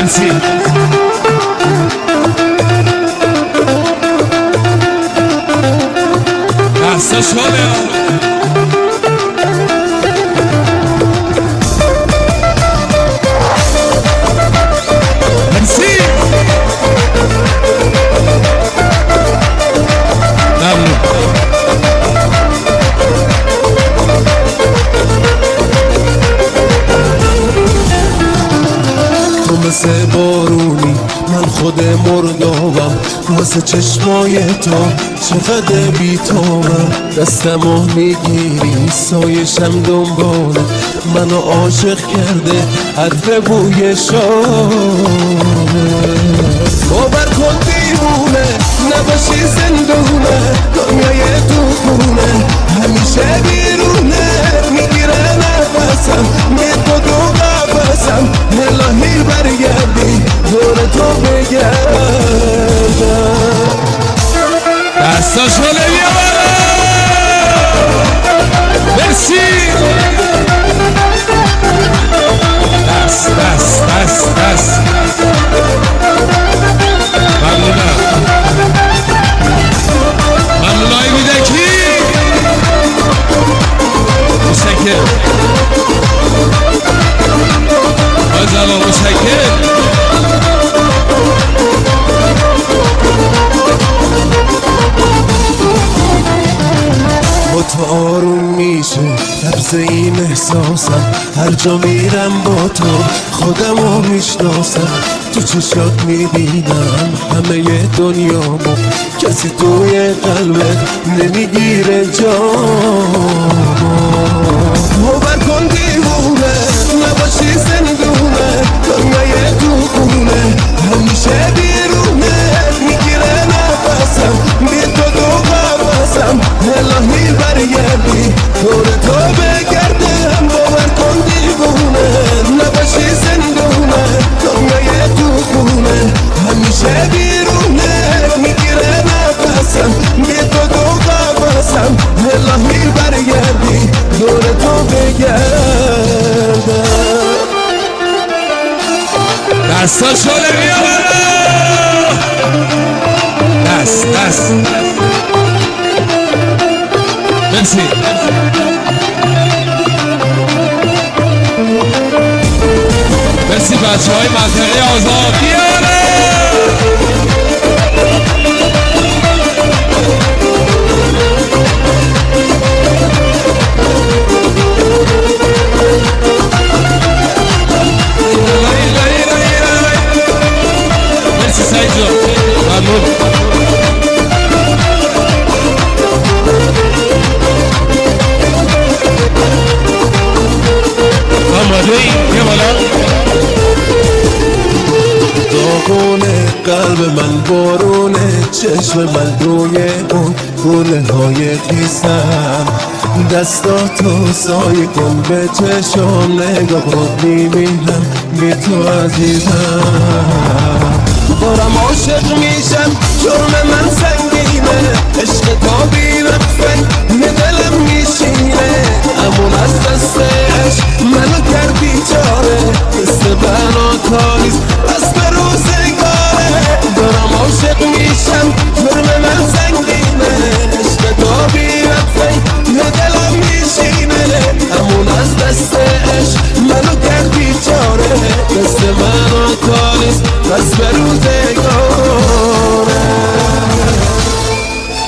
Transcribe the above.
مرسی. بحثا شده مرسی. ممنون. تو مثل بارونی من خود مردابم واسه چشمای تو چقدر بی‌تابم. دستمو میگیری سایشم دنباله منو عاشق کرده عطر بوی شامه. باور کن دیوونه نباشی زندونه دنیای تو خونه همیشه بیرونه میگیره نفسم یه تو دو قفسم الهی برگردی دور تو بگردم. دستا شده بیا برا مرسی. دست دست دست دست ممنونم. ممنونای میدکی مشکل آزالا مشکل. با تو آروم میشه لبز این احساسم هر جا میرم با تو خودمو میشناسم. تو چشات میبینم همه دنیامو کسی توی قلبت نمیگیره جامو. باور کن دیوونه نباشی زندونه دنیای تو خونه همیشه بیرونه میگیره نفسم بی تو دو قفسم الهی برگردی دور تو بگردم. باور کن دیوونه نباشی زندونه دنیای تو خونه همیشه بیرونه میگیره نفسم بی تو دو قفسم الهی برگردی دور تو بگردم. دستا شده بیا برا دست دست مرسی. مرسی بچه های منطقه آزاد بیاره. مرسی سعید جان ممنون. یه بالا داغونه قلب من بارونه چشم من روی اون گونه های خیسم. دستاتو سایه کن به چشم نگاه کن میبینم بی تو عزیزم. دارم عاشق میشم جرم من سنگینه عشق تا بیرفت دلم میشینه امون از دستش منو کرد بیچاره مثل بنا نیست پس به روزگاره. دارم عاشق میشم جرم من سنگینه عشق تا بیرفت دلم میشینه امون از دستش منو کرد بیچاره مثل بنا نیست پس به روزگاره.